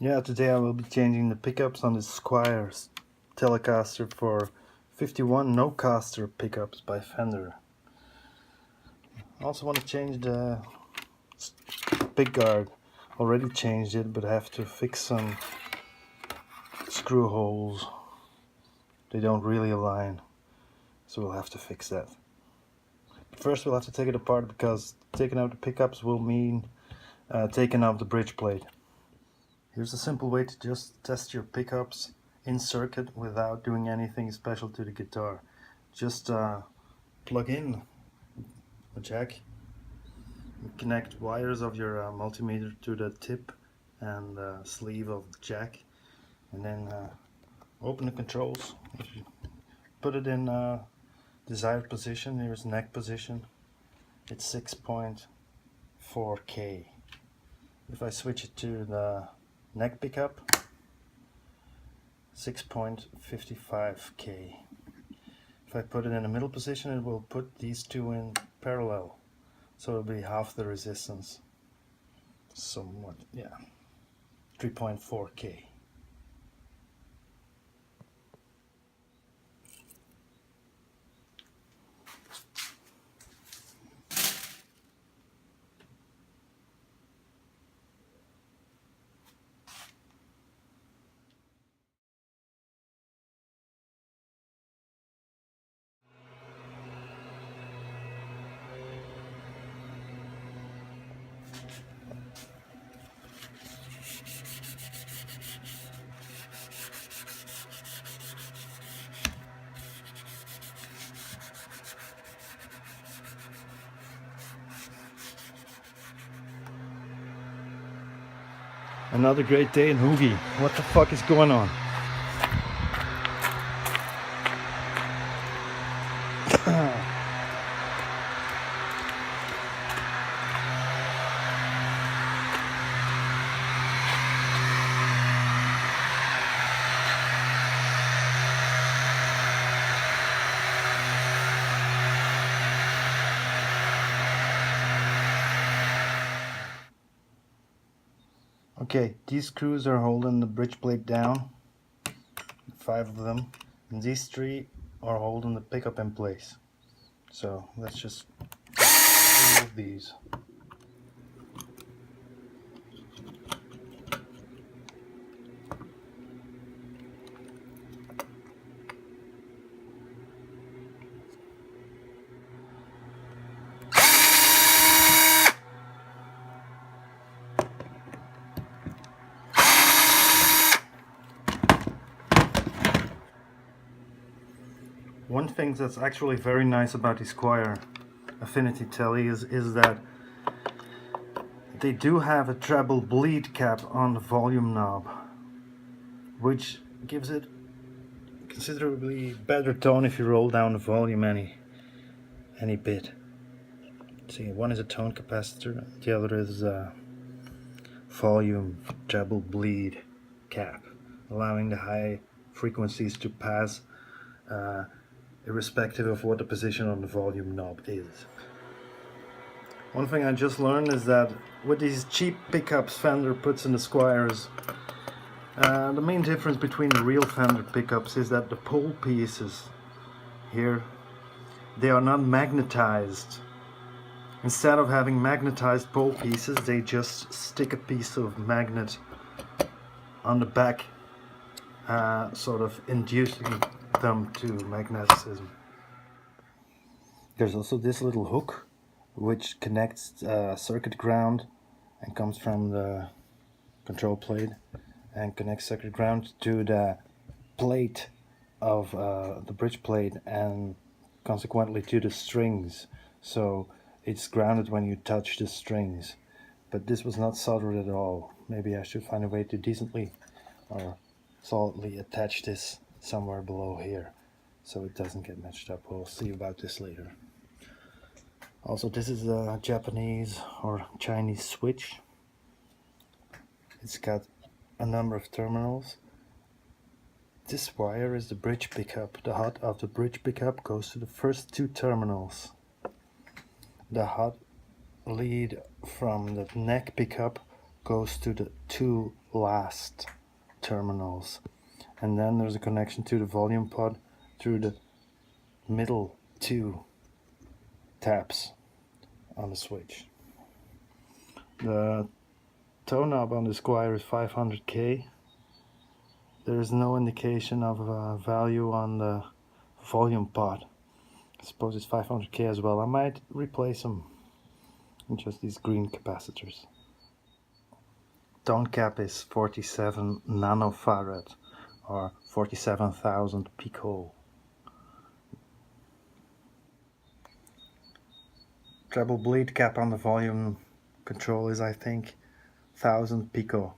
Yeah, today I will be changing the pickups on the Squier Telecaster for 51 Nocaster pickups by Fender. I also want to change the pickguard. Already changed it, but I have to fix some screw holes. They don't really align, so we'll have to fix that. First we'll have to take it apart, because taking out the pickups will mean taking out the bridge plate. Here's a simple way to just test your pickups in circuit without doing anything special to the guitar. Just plug in a jack, connect wires of your multimeter to the tip and sleeve of the jack, and then open the controls. Put it in desired position. Here's neck position. It's 6.4K. If I switch it to the neck pickup, 6.55K. If I put it in the middle position, it will put these two in parallel, so it'll be half the resistance. Somewhat, yeah, 3.4K. Another great day in Hoogie. What the fuck is going on? Okay, these screws are holding the bridge plate down, 5 of them, and these 3 are holding the pickup in place. So let's just remove these. One thing that's actually very nice about the Squier Affinity Tele is that they do have a treble bleed cap on the volume knob, which gives it considerably better tone if you roll down the volume any bit. See, one is a tone capacitor, the other is a volume treble bleed cap, allowing the high frequencies to pass irrespective of what the position on the volume knob is. One thing I just learned is that with these cheap pickups Fender puts in the Squiers, the main difference between the real Fender pickups is that the pole pieces here, they are not magnetized. Instead of having magnetized pole pieces, they just stick a piece of magnet on the back, sort of inducing them to magnetism. There's also this little hook which connects circuit ground and comes from the control plate and connects circuit ground to the plate of the bridge plate and consequently to the strings, so it's grounded when you touch the strings. But this was not soldered at all. Maybe I should find a way to decently or solidly attach this somewhere below here so it doesn't get matched up. We'll see about this later. Also, this is a Japanese or Chinese switch. It's got a number of terminals. This wire is the bridge pickup. The hot of the bridge pickup goes to the first 2 terminals. The hot lead from the neck pickup goes to the two last terminals, and then there's a connection to the volume pod through the middle two tabs on the switch. The tone knob on the Squier is 500K. There is no indication of a value on the volume pod. I suppose it's 500K as well. I might replace them with just these green capacitors. Tone cap is 47 nanofarad or 47,000 pico. Treble bleed cap on the volume control is, I think, 1000 pico.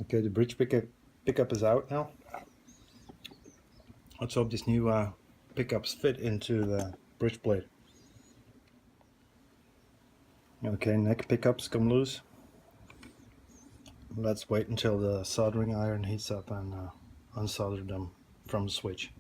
Okay, the bridge pickup is out now. Let's hope these new pickups fit into the bridge plate. Okay, neck pickups come loose. Let's wait until the soldering iron heats up and unsolder them from the switch.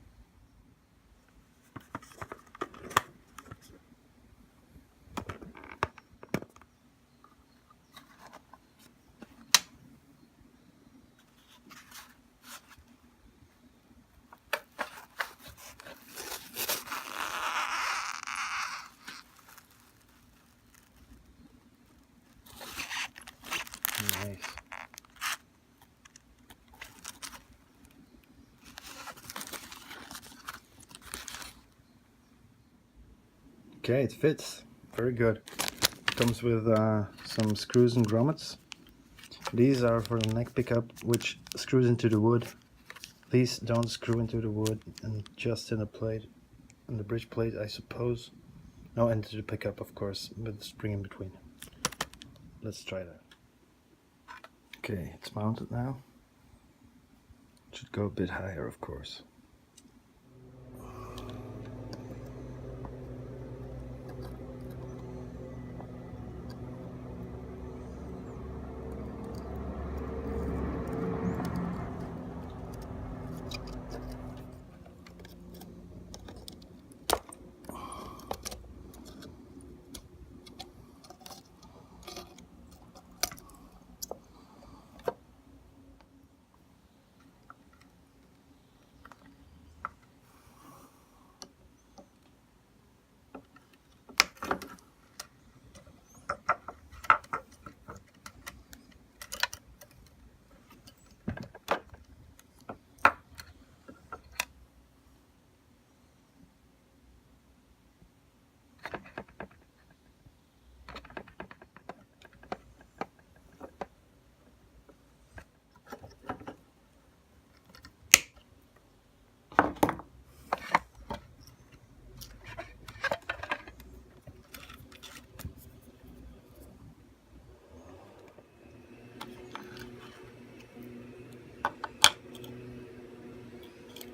Nice. Okay, it fits. Very good. Comes with some screws and grommets. These are for the neck pickup, which screws into the wood. These don't screw into the wood, and just in the plate, in the bridge plate, I suppose. No, into the pickup, of course, with the spring in between. Let's try that. Okay, it's mounted now. Should go a bit higher, of course.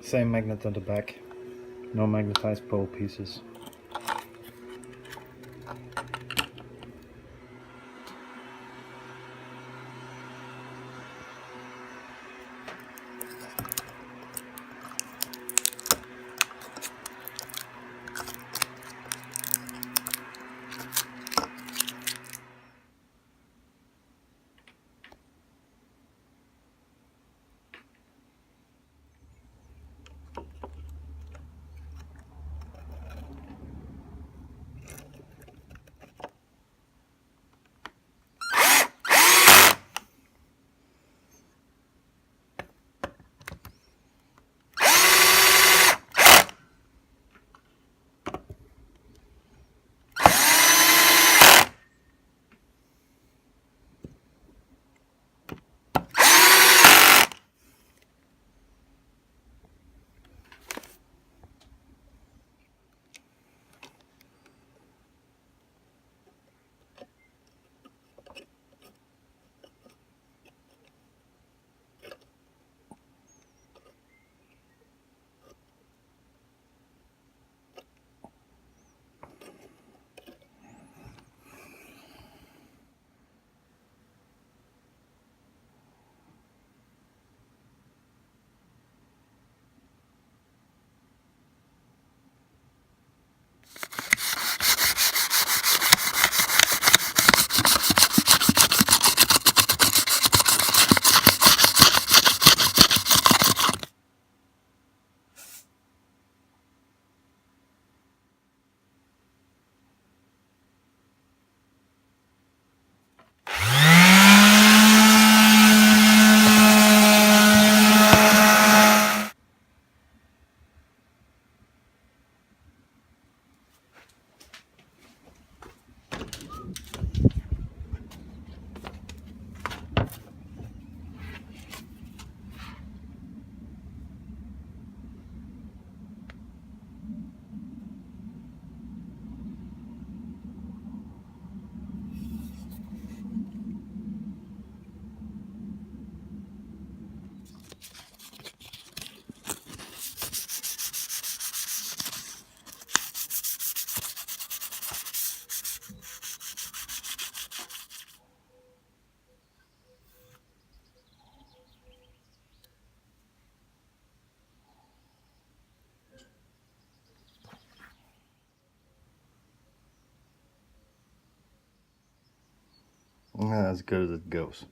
Same magnet on the back, no magnetized pole pieces. as good as it goes.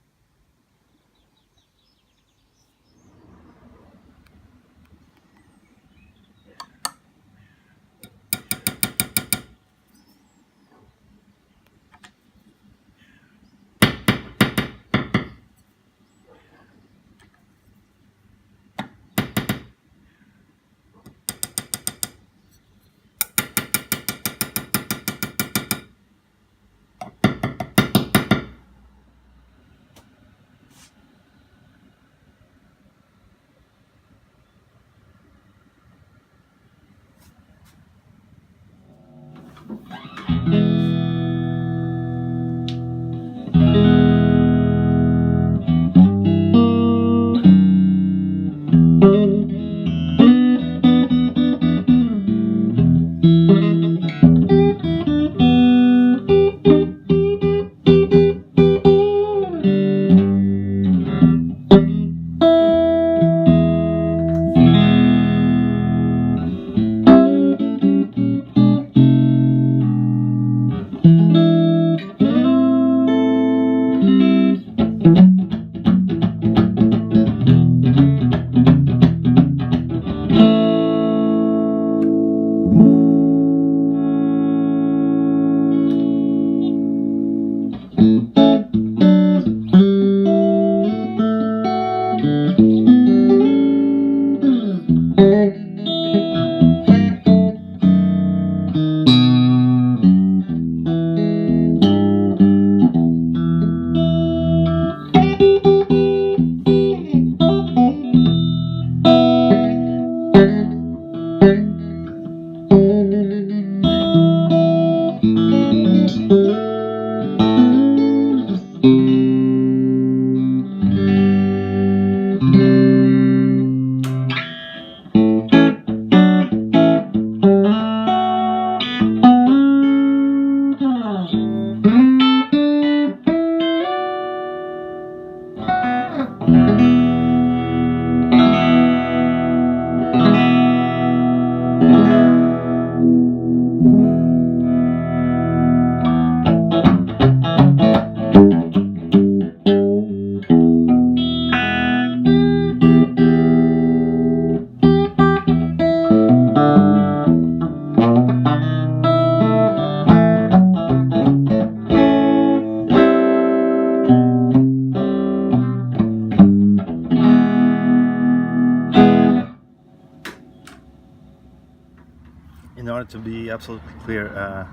In order to be absolutely clear,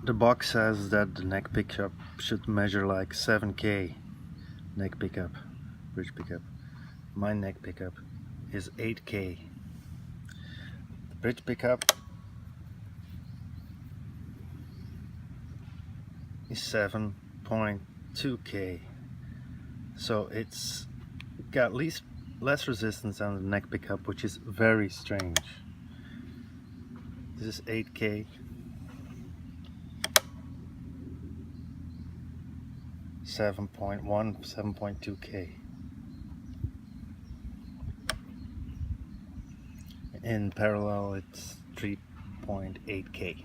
the box says that the neck pickup should measure like 7K neck pickup, bridge pickup. My neck pickup is 8K. The bridge pickup is 7.2K. So it's got less resistance than the neck pickup, which is very strange. This is 8K. 7.1, 7.2K. In parallel, it's 3.8K.